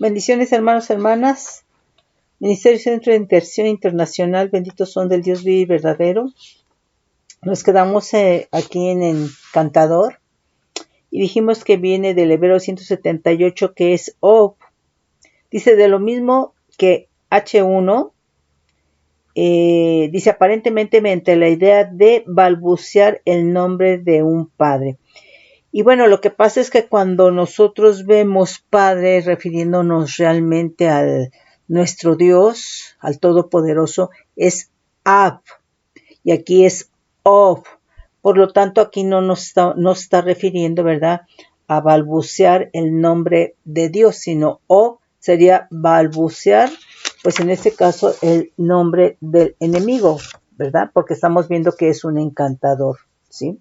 Bendiciones, hermanos, hermanas. Ministerio Centro de Intercesión Internacional, benditos son del Dios vivo y verdadero. Nos quedamos aquí en Encantador y dijimos que viene del Hebreo 178, que es Ob. Dice de lo mismo que H1, dice aparentemente mediante la idea de balbucear el nombre de un padre. Y bueno, lo que pasa es que cuando nosotros vemos Padre refiriéndonos realmente al nuestro Dios, al Todopoderoso, es Ab, y aquí es Ob. Por lo tanto, aquí no está refiriendo, ¿verdad?, a balbucear el nombre de Dios, sino O sería balbucear, pues en este caso, el nombre del enemigo, ¿verdad? Porque estamos viendo que es un encantador, ¿sí?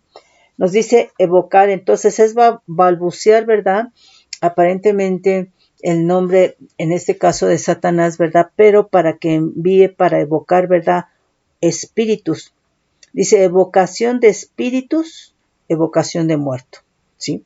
Nos dice evocar, entonces es balbucear, ¿verdad? Aparentemente el nombre, en este caso de Satanás, ¿verdad? Pero para que envíe, para evocar, ¿verdad?, espíritus. Dice evocación de espíritus, evocación de muerto, ¿sí?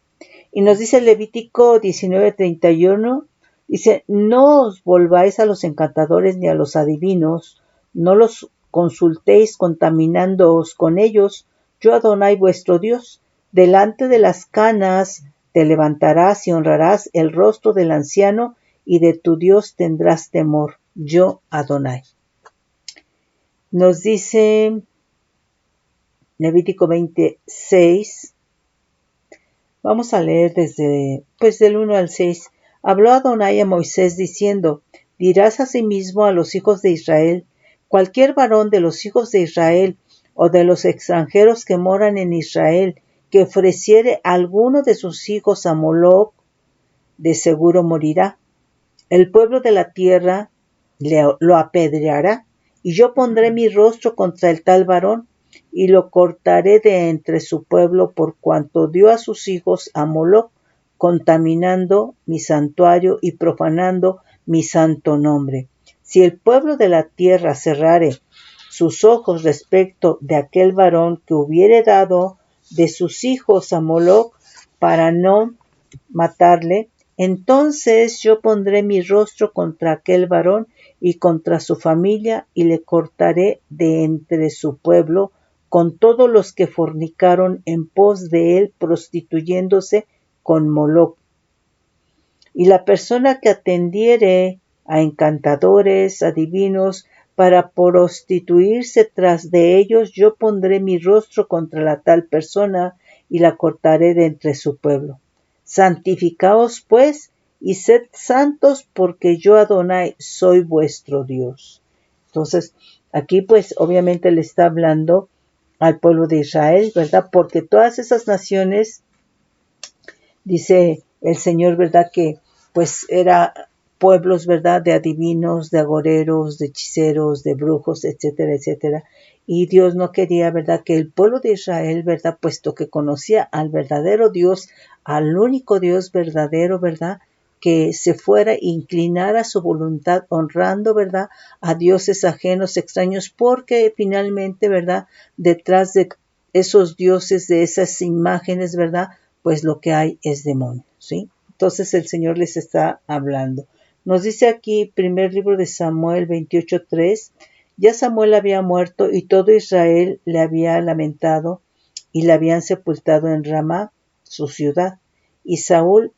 Y nos dice Levítico 19:31, dice, no os volváis a los encantadores ni a los adivinos, no los consultéis contaminándoos con ellos, yo Adonai vuestro Dios, delante de las canas te levantarás y honrarás el rostro del anciano y de tu Dios tendrás temor, yo Adonai. Nos dice Levítico 26, vamos a leer desde, del 1 al 6. Habló Adonai a Moisés diciendo, dirás asimismo a los hijos de Israel, cualquier varón de los hijos de Israel o de los extranjeros que moran en Israel, que ofreciere a alguno de sus hijos a Moloc, de seguro morirá. El pueblo de la tierra lo apedreará, y yo pondré mi rostro contra el tal varón, y lo cortaré de entre su pueblo por cuanto dio a sus hijos a Moloc, contaminando mi santuario y profanando mi santo nombre. Si el pueblo de la tierra cerrare sus ojos respecto de aquel varón que hubiere dado de sus hijos a Moloc para no matarle, entonces yo pondré mi rostro contra aquel varón y contra su familia, y le cortaré de entre su pueblo con todos los que fornicaron en pos de él, prostituyéndose con Moloc. Y la persona que atendiere a encantadores, adivinos, para prostituirse tras de ellos, yo pondré mi rostro contra la tal persona y la cortaré de entre su pueblo. Santificaos pues y sed santos, porque yo Adonai soy vuestro Dios. Entonces, aquí pues obviamente le está hablando al pueblo de Israel, ¿verdad? Porque todas esas naciones, dice el Señor, ¿verdad?, que pues era pueblos, ¿verdad?, de adivinos, de agoreros, de hechiceros, de brujos, etcétera, etcétera. Y Dios no quería, ¿verdad?, que el pueblo de Israel, ¿verdad?, puesto que conocía al verdadero Dios, al único Dios verdadero, ¿verdad?, que se fuera a inclinar a su voluntad, honrando, ¿verdad?, a dioses ajenos, extraños, porque finalmente, ¿verdad?, detrás de esos dioses, de esas imágenes, ¿verdad?, pues lo que hay es demonio, ¿sí? Entonces el Señor les está hablando. Nos dice aquí, primer libro de Samuel 28:3, ya Samuel había muerto y todo Israel le había lamentado y le habían sepultado en Ramá, su ciudad. Y Saúl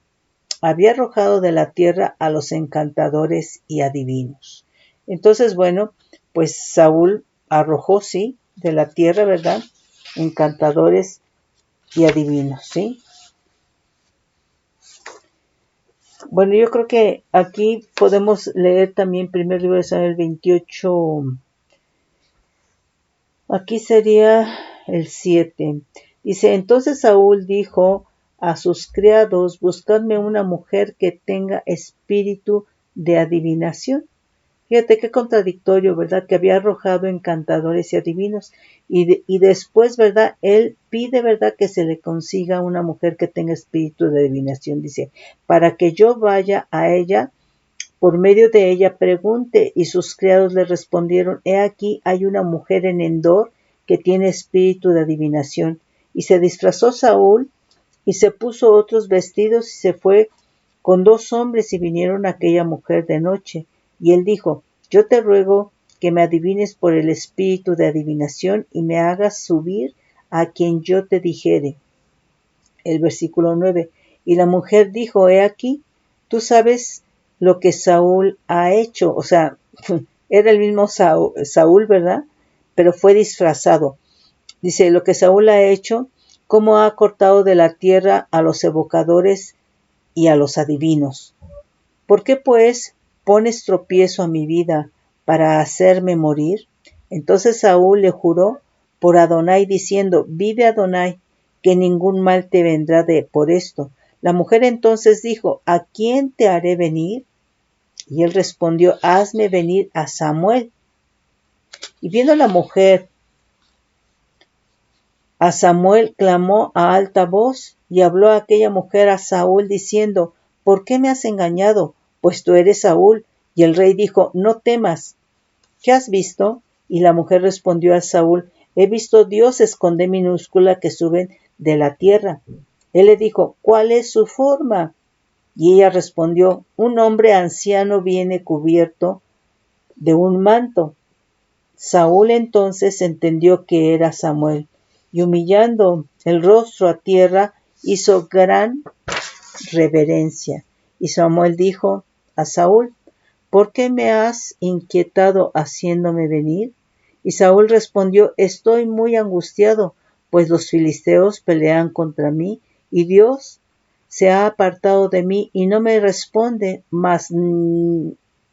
había arrojado de la tierra a los encantadores y adivinos. Entonces, bueno, pues Saúl arrojó, sí, de la tierra, ¿verdad?, encantadores y adivinos, ¿sí? Bueno, yo creo que aquí podemos leer también primer libro de Samuel 28. Aquí sería el 7. Dice, entonces Saúl dijo a sus criados, buscadme una mujer que tenga espíritu de adivinación. Fíjate qué contradictorio, ¿verdad?, que había arrojado encantadores y adivinos. Y después, ¿verdad?, él pide, ¿verdad?, que se le consiga una mujer que tenga espíritu de adivinación. Dice, para que yo vaya a ella, por medio de ella pregunte. Y sus criados le respondieron, he aquí hay una mujer en Endor que tiene espíritu de adivinación. Y se disfrazó Saúl y se puso otros vestidos y se fue con 2 hombres y vinieron a aquella mujer de noche. Y él dijo, yo te ruego que me adivines por el espíritu de adivinación y me hagas subir a quien yo te dijere. El versículo 9. Y la mujer dijo, he aquí, tú sabes lo que Saúl ha hecho. O sea, era el mismo Saúl, ¿verdad? Pero fue disfrazado. Dice, lo que Saúl ha hecho, cómo ha cortado de la tierra a los evocadores y a los adivinos. ¿Por qué, pues, pones tropiezo a mi vida para hacerme morir? Entonces Saúl le juró por Adonai, diciendo, vive Adonai, que ningún mal te vendrá por esto. La mujer entonces dijo, ¿a quién te haré venir? Y él respondió, hazme venir a Samuel. Y viendo la mujer a Samuel, clamó a alta voz, y habló aquella mujer a Saúl, diciendo, ¿por qué me has engañado? Pues tú eres Saúl. Y el rey dijo, no temas. ¿Qué has visto? Y la mujer respondió a Saúl, he visto dioses con D minúscula que suben de la tierra. Él le dijo, ¿cuál es su forma? Y ella respondió, un hombre anciano viene cubierto de un manto. Saúl entonces entendió que era Samuel, y humillando el rostro a tierra, hizo gran reverencia. Y Samuel dijo a Saúl, ¿por qué me has inquietado haciéndome venir? Y Saúl respondió, estoy muy angustiado, pues los filisteos pelean contra mí, y Dios se ha apartado de mí y no me responde más,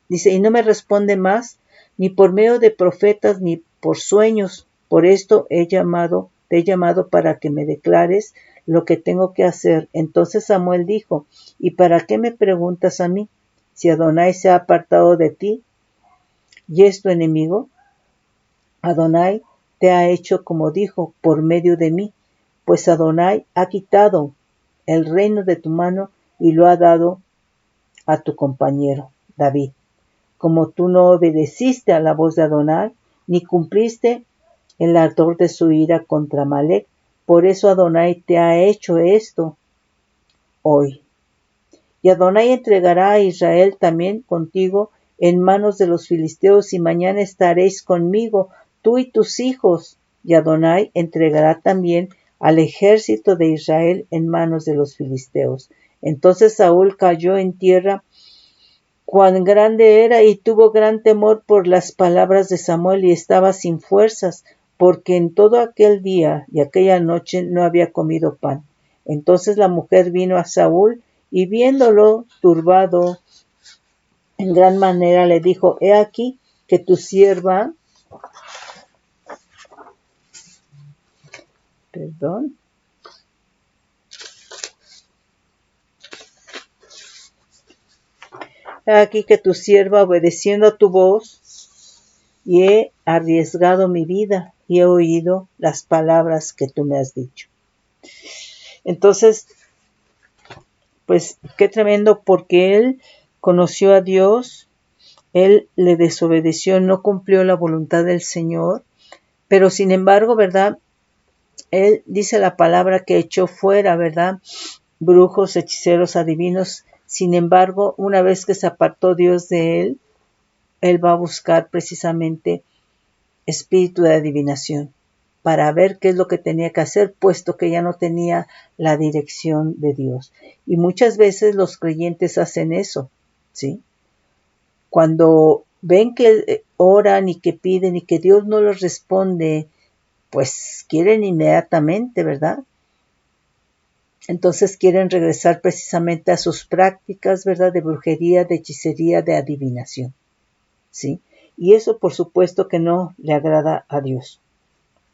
dice, y no me responde más, ni por medio de profetas, ni por sueños. Por esto te he llamado para que me declares lo que tengo que hacer. Entonces Samuel dijo, ¿y para qué me preguntas a mí? Si Adonai se ha apartado de ti y es tu enemigo, Adonai te ha hecho como dijo por medio de mí, pues Adonai ha quitado el reino de tu mano y lo ha dado a tu compañero David. Como tú no obedeciste a la voz de Adonai, ni cumpliste el ardor de su ira contra Amalec, por eso Adonai te ha hecho esto hoy. Y Adonai entregará a Israel también contigo en manos de los filisteos, y mañana estaréis conmigo, tú y tus hijos. Y Adonai entregará también al ejército de Israel en manos de los filisteos. Entonces Saúl cayó en tierra, cuán grande era, y tuvo gran temor por las palabras de Samuel, y estaba sin fuerzas, porque en todo aquel día y aquella noche no había comido pan. Entonces la mujer vino a Saúl, y viéndolo turbado en gran manera, le dijo, he aquí que tu sierva, he aquí que tu sierva obedeciendo a tu voz, y he arriesgado mi vida, y he oído las palabras que tú me has dicho. Entonces, pues qué tremendo, porque él conoció a Dios, él le desobedeció, no cumplió la voluntad del Señor, pero sin embargo, ¿verdad? Él dice la palabra que echó fuera, ¿verdad? Brujos, hechiceros, adivinos. Sin embargo, una vez que se apartó Dios de él va a buscar precisamente espíritu de adivinación para ver qué es lo que tenía que hacer, puesto que ya no tenía la dirección de Dios. Y muchas veces los creyentes hacen eso, ¿sí? Cuando ven que oran y que piden y que Dios no les responde, pues quieren inmediatamente, ¿verdad? Entonces quieren regresar precisamente a sus prácticas, ¿verdad? De brujería, de hechicería, de adivinación, ¿sí? Y eso por supuesto que no le agrada a Dios,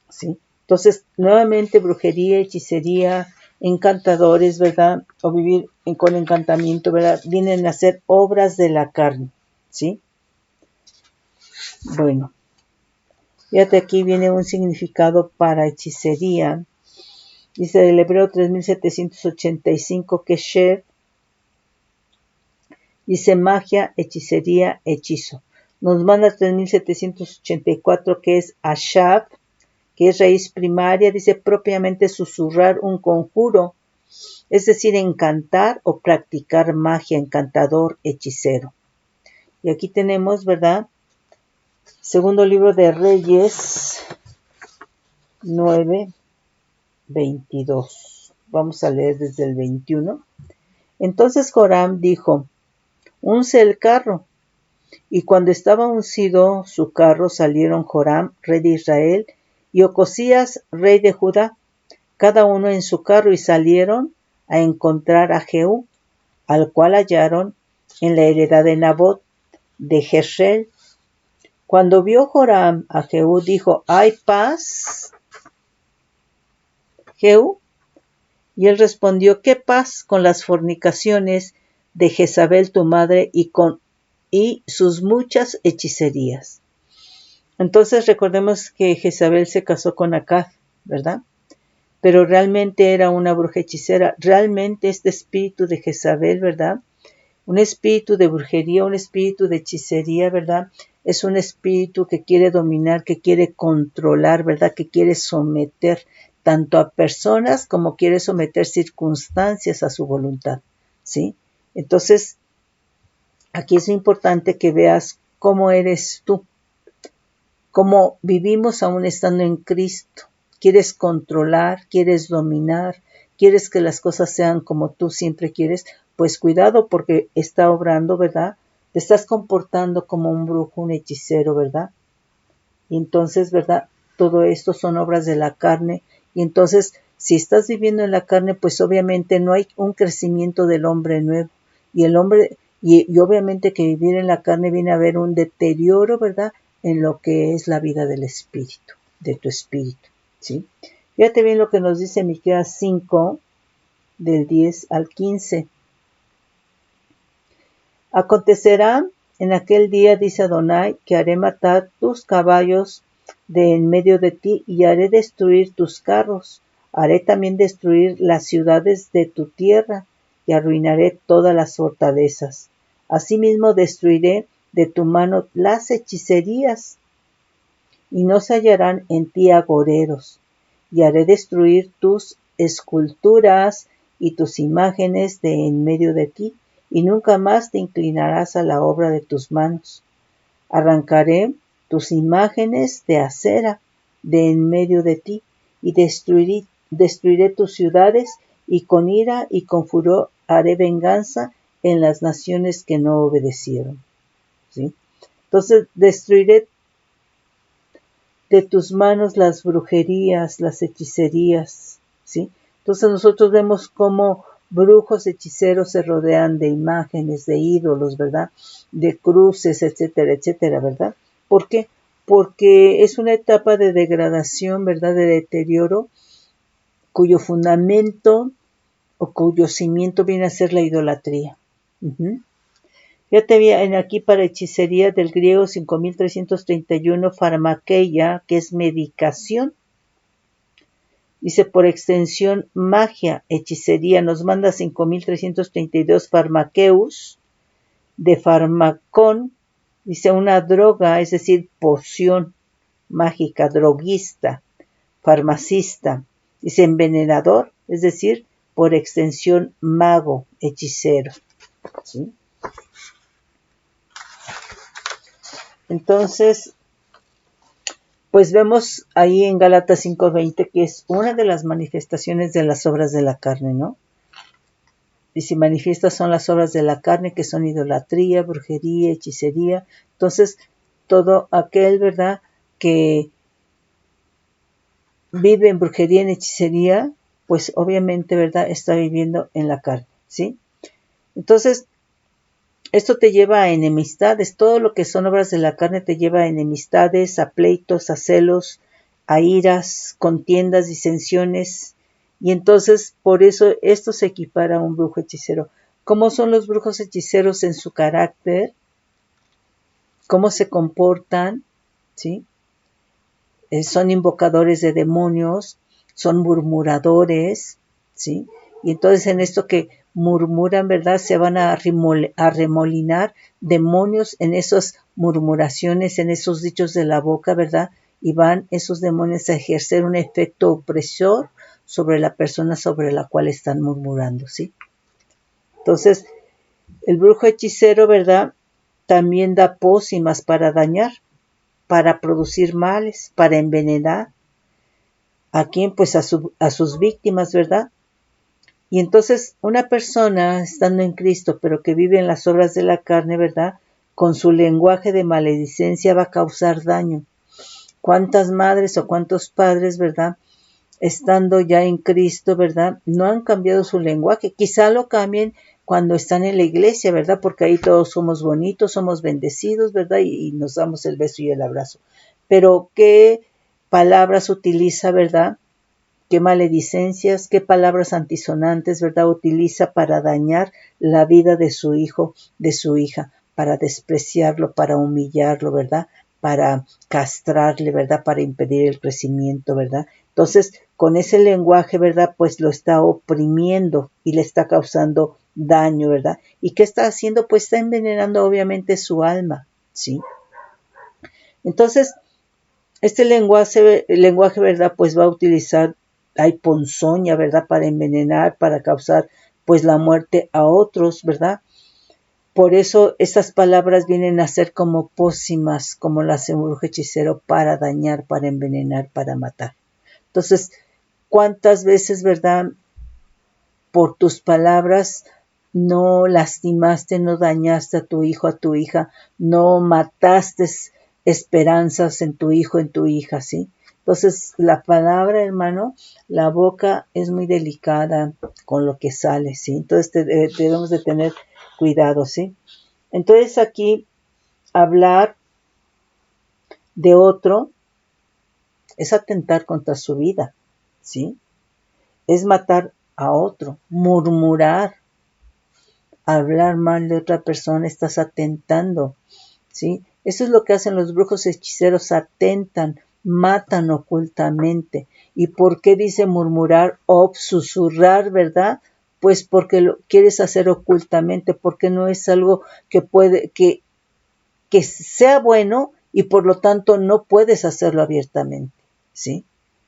¿sí? Entonces, nuevamente brujería, hechicería, encantadores, ¿verdad? O vivir con encantamiento, ¿verdad? Vienen a ser obras de la carne, ¿sí? Bueno, fíjate, aquí viene un significado para hechicería. Dice del Hebreo 3785 que Shev dice magia, hechicería, hechizo. Nos manda 3784 que es Ashav, que es raíz primaria, dice propiamente susurrar un conjuro. es decir, encantar o practicar magia, encantador, hechicero. Y aquí tenemos, ¿verdad? Segundo libro de Reyes 9:22. Vamos a leer desde el 21. Entonces Joram dijo, unce el carro. Y cuando estaba uncido su carro, salieron Joram, rey de Israel, y Ocosías, rey de Judá, cada uno en su carro, y salieron a encontrar a Jehú, al cual hallaron en la heredad de Nabot, de Jezreel. Cuando vio Joram a Jehú, dijo, ¿hay paz, Jehú? Y él respondió, ¿qué paz con las fornicaciones de Jezabel tu madre y sus muchas hechicerías? Entonces recordemos que Jezabel se casó con Acab, ¿verdad? Pero realmente era una bruja hechicera. Realmente este espíritu de Jezabel, ¿verdad? Un espíritu de brujería, un espíritu de hechicería, ¿verdad? Es un espíritu que quiere dominar, que quiere controlar, ¿verdad? Que quiere someter tanto a personas como quiere someter circunstancias a su voluntad, ¿sí? Entonces, aquí es importante que veas cómo eres tú, cómo vivimos aún estando en Cristo. ¿Quieres controlar? ¿Quieres dominar? ¿Quieres que las cosas sean como tú siempre quieres? Pues cuidado porque está obrando, ¿verdad? Te estás comportando como un brujo, un hechicero, ¿verdad? Y entonces, ¿verdad? Todo esto son obras de la carne. Y entonces, si estás viviendo en la carne, pues obviamente no hay un crecimiento del hombre nuevo. Y el hombre, y obviamente que vivir en la carne viene a haber un deterioro, ¿verdad? En lo que es la vida del espíritu, de tu espíritu, ¿sí? Fíjate bien lo que nos dice Miqueas 5, del 10 al 15. Acontecerá en aquel día, dice Adonai, que haré matar tus caballos de en medio de ti y haré destruir tus carros. Haré también destruir las ciudades de tu tierra y arruinaré todas las fortalezas. Asimismo destruiré de tu mano las hechicerías y no se hallarán en ti agoreros. Y haré destruir tus esculturas y tus imágenes de en medio de ti, y nunca más te inclinarás a la obra de tus manos. Arrancaré tus imágenes de acera de en medio de ti, y destruiré tus ciudades, y con ira y con furor haré venganza en las naciones que no obedecieron. ¿Sí? Entonces destruiré de tus manos las brujerías, las hechicerías, ¿sí? Entonces nosotros vemos cómo brujos, hechiceros se rodean de imágenes, de ídolos, ¿verdad? De cruces, etcétera, etcétera, ¿verdad? ¿Por qué? Porque es una etapa de degradación, ¿verdad? De deterioro, cuyo fundamento o cuyo cimiento viene a ser la idolatría. Fíjate bien, aquí para hechicería del griego 5331, farmakeia, que es medicación. Dice por extensión magia, hechicería, nos manda 5332 farmakeus, de farmacón, dice una droga, es decir, poción mágica, droguista, farmacista, dice envenenador, es decir, por extensión mago, hechicero, ¿sí? Entonces, pues vemos ahí en Gálatas 5:20 que es una de las manifestaciones de las obras de la carne, ¿no? Y si manifiestas son las obras de la carne, que son idolatría, brujería, hechicería. Entonces, todo aquel, ¿verdad?, que vive en brujería, en hechicería, pues obviamente, ¿verdad?, está viviendo en la carne, ¿sí? Entonces, esto te lleva a enemistades. Todo lo que son obras de la carne te lleva a enemistades, a pleitos, a celos, a iras, contiendas, disensiones. Y entonces, por eso, esto se equipara a un brujo hechicero. ¿Cómo son los brujos hechiceros en su carácter? ¿Cómo se comportan? ¿Sí? Son invocadores de demonios, son murmuradores, ¿sí? Y entonces en esto que murmuran, ¿verdad? Se van a remolinar demonios en esas murmuraciones, en esos dichos de la boca, ¿verdad? Y van esos demonios a ejercer un efecto opresor sobre la persona sobre la cual están murmurando, ¿sí? Entonces, el brujo hechicero, ¿verdad? También da pócimas para dañar, para producir males, para envenenar. ¿A quién? Pues a sus víctimas, ¿verdad? Y entonces una persona estando en Cristo, pero que vive en las obras de la carne, ¿verdad? Con su lenguaje de maledicencia va a causar daño. ¿Cuántas madres o cuántos padres, ¿verdad? Estando ya en Cristo, ¿verdad? No han cambiado su lenguaje. Quizá lo cambien cuando están en la iglesia, ¿verdad? Porque ahí todos somos bonitos, somos bendecidos, ¿verdad? Y nos damos el beso y el abrazo. Pero ¿qué palabras utiliza, ¿verdad? ¿Qué maledicencias, qué palabras antisonantes, ¿verdad? Utiliza para dañar la vida de su hijo, de su hija, para despreciarlo, para humillarlo, ¿verdad? Para castrarle, ¿verdad? Para impedir el crecimiento, ¿verdad? Entonces, con ese lenguaje, ¿verdad? Pues lo está oprimiendo y le está causando daño, ¿verdad? ¿Y qué está haciendo? Pues está envenenando obviamente su alma, ¿sí? Entonces, este lenguaje, ¿verdad? Pues va a utilizar, hay ponzoña, ¿verdad? Para envenenar, para causar, pues, la muerte a otros, ¿verdad? Por eso estas palabras vienen a ser como pócimas, como las de un brujo hechicero, para dañar, para envenenar, para matar. Entonces, ¿cuántas veces, verdad? Por tus palabras no lastimaste, no dañaste a tu hijo, a tu hija, no mataste esperanzas en tu hijo, en tu hija, ¿sí? Entonces, la palabra, hermano, la boca es muy delicada con lo que sale, ¿sí? Entonces, debemos de tener cuidado, ¿sí? Entonces, aquí, hablar de otro es atentar contra su vida, ¿sí? Es matar a otro, murmurar, hablar mal de otra persona, estás atentando, ¿sí? Eso es lo que hacen los brujos hechiceros, atentan, matan ocultamente. ¿Y por qué dice murmurar o susurrar, verdad? Pues porque lo quieres hacer ocultamente, porque no es algo que sea bueno y por lo tanto no puedes hacerlo abiertamente, ¿sí?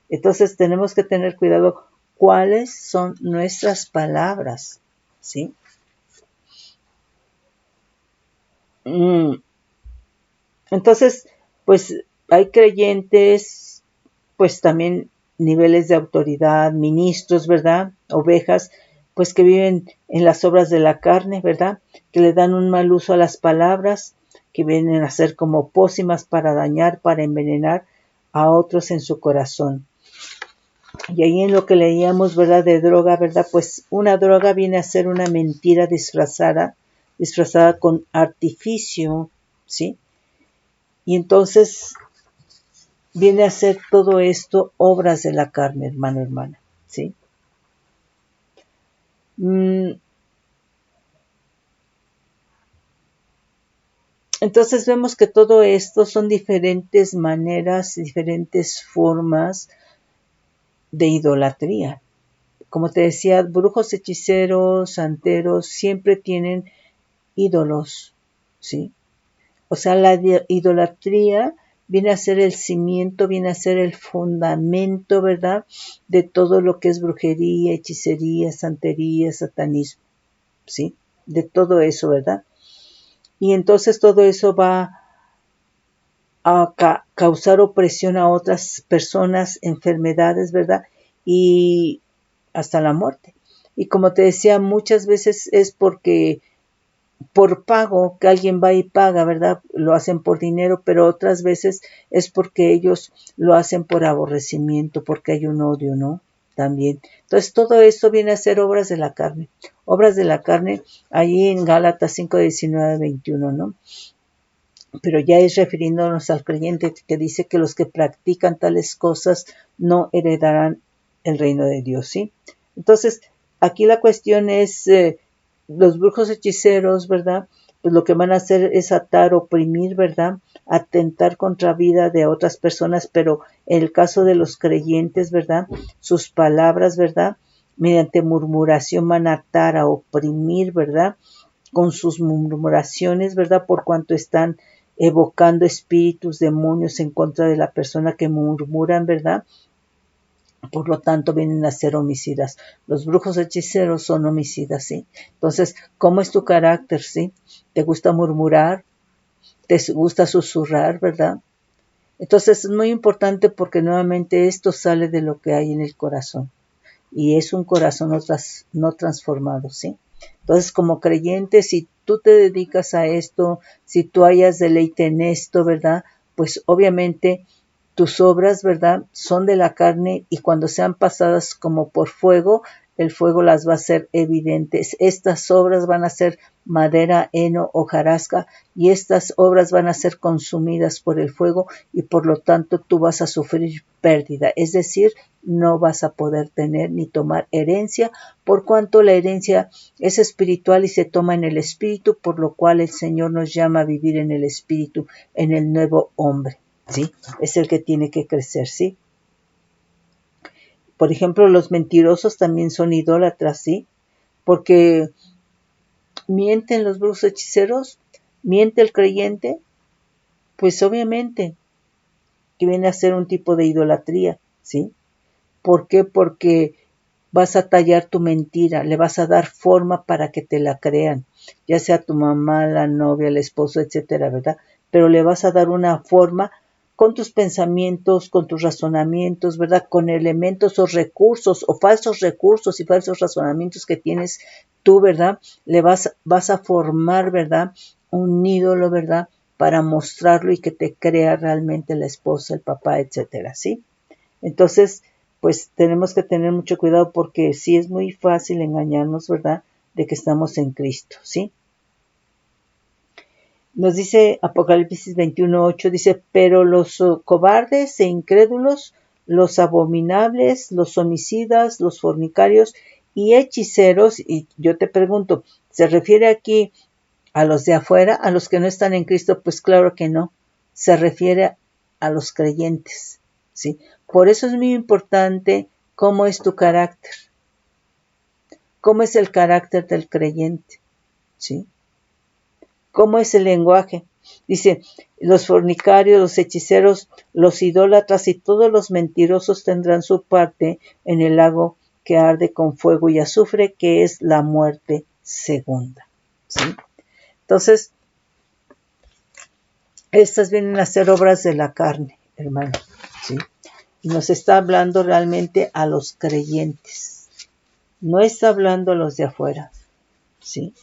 Entonces tenemos que tener cuidado cuáles son nuestras palabras, ¿sí? Entonces, pues hay creyentes, pues también niveles de autoridad, ministros, ¿verdad? Ovejas, pues que viven en las obras de la carne, ¿verdad? Que le dan un mal uso a las palabras, que vienen a ser como pócimas para dañar, para envenenar a otros en su corazón. Y ahí en lo que leíamos, ¿verdad? De droga, ¿verdad? Pues una droga viene a ser una mentira disfrazada con artificio, ¿sí? Y entonces viene a ser todo esto obras de la carne, hermano, hermana, ¿sí? Entonces vemos que todo esto son diferentes maneras, diferentes formas de idolatría. Como te decía, brujos, hechiceros, santeros, siempre tienen ídolos, ¿sí? O sea, la idolatría viene a ser el cimiento, viene a ser el fundamento, ¿verdad? De todo lo que es brujería, hechicería, santería, satanismo, ¿sí? De todo eso, ¿verdad? Y entonces todo eso va a causar opresión a otras personas, enfermedades, ¿verdad? Y hasta la muerte. Y como te decía, muchas veces es porque por pago, que alguien va y paga, ¿verdad? Lo hacen por dinero, pero otras veces es porque ellos lo hacen por aborrecimiento, porque hay un odio, ¿no? También. Entonces, todo esto viene a ser obras de la carne. Obras de la carne, ahí en Gálatas 5, 19, 21, ¿no? Pero ya es refiriéndonos al creyente que dice que los que practican tales cosas no heredarán el reino de Dios, ¿sí? Entonces, aquí la cuestión es, los brujos hechiceros, ¿verdad? Pues lo que van a hacer es atar, oprimir, ¿verdad? Atentar contra la vida de otras personas, pero en el caso de los creyentes, ¿verdad? Sus palabras, ¿verdad? Mediante murmuración van a atar, a oprimir, ¿verdad? Con sus murmuraciones, ¿verdad? Por cuanto están evocando espíritus, demonios en contra de la persona que murmuran, ¿verdad? por lo tanto vienen a ser homicidas. Los brujos hechiceros son homicidas, ¿sí? Entonces, ¿cómo es tu carácter, sí? ¿Te gusta murmurar? ¿Te gusta susurrar, verdad? Entonces es muy importante porque nuevamente esto sale de lo que hay en el corazón. Y es un corazón no transformado, ¿sí? Entonces, como creyente, si tú te dedicas a esto, si tú hayas deleite en esto, ¿verdad? Pues obviamente tus obras, ¿verdad? Son de la carne y cuando sean pasadas como por fuego, el fuego las va a hacer evidentes. Estas obras van a ser madera, heno, hojarasca y estas obras van a ser consumidas por el fuego y por lo tanto tú vas a sufrir pérdida. Es decir, no vas a poder tener ni tomar herencia, por cuanto la herencia es espiritual y se toma en el espíritu, por lo cual el Señor nos llama a vivir en el espíritu, en el nuevo hombre, ¿sí? Es el que tiene que crecer, ¿sí? Por ejemplo, los mentirosos también son idólatras, ¿sí? Porque mienten los brujos hechiceros, miente el creyente, pues obviamente que viene a ser un tipo de idolatría, ¿sí? ¿Por qué? Porque vas a tallar tu mentira, le vas a dar forma para que te la crean, ya sea tu mamá, la novia, el esposo, etcétera, ¿verdad? Pero le vas a dar una forma con tus pensamientos, con tus razonamientos, ¿verdad? Con elementos o recursos o falsos recursos y falsos razonamientos que tienes tú, ¿verdad? Le vas a formar, ¿verdad? Un ídolo, ¿verdad? Para mostrarlo y que te crea realmente la esposa, el papá, etcétera, ¿sí? Entonces, pues tenemos que tener mucho cuidado porque sí es muy fácil engañarnos, ¿verdad? De que estamos en Cristo, ¿sí? Nos dice Apocalipsis 21:8, dice, pero los cobardes e incrédulos, los abominables, los homicidas, los fornicarios y hechiceros, y yo te pregunto, ¿se refiere aquí a los de afuera, a los que no están en Cristo? Pues claro que no, se refiere a los creyentes, ¿sí? Por eso es muy importante cómo es tu carácter, cómo es el carácter del creyente, ¿sí? ¿Cómo es el lenguaje? Dice, los fornicarios, los hechiceros, los idólatras y todos los mentirosos tendrán su parte en el lago que arde con fuego y azufre, que es la muerte segunda, ¿sí? Entonces, estas vienen a ser obras de la carne, hermano, ¿sí? Y nos está hablando realmente a los creyentes. No está hablando a los de afuera, ¿sí?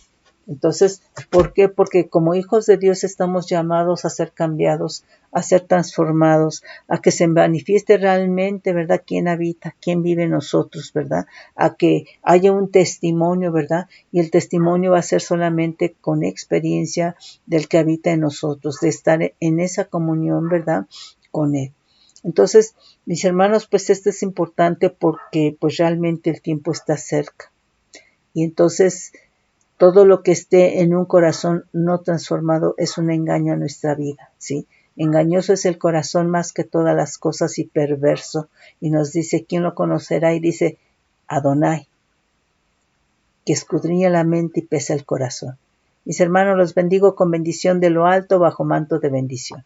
Entonces, ¿por qué? Porque como hijos de Dios estamos llamados a ser cambiados, a ser transformados, a que se manifieste realmente, ¿verdad? ¿Quién habita? ¿Quién vive en nosotros? ¿Verdad? A que haya un testimonio, ¿verdad? Y el testimonio va a ser solamente con experiencia del que habita en nosotros, de estar en esa comunión, ¿verdad? Con Él. Entonces, mis hermanos, pues esto es importante porque pues realmente el tiempo está cerca. Y entonces todo lo que esté en un corazón no transformado es un engaño a nuestra vida, ¿sí? Engañoso es el corazón más que todas las cosas y perverso. Y nos dice, ¿quién lo conocerá? Y dice, Adonai, que escudriña la mente y pesa el corazón. Mis hermanos, los bendigo con bendición de lo alto bajo manto de bendición.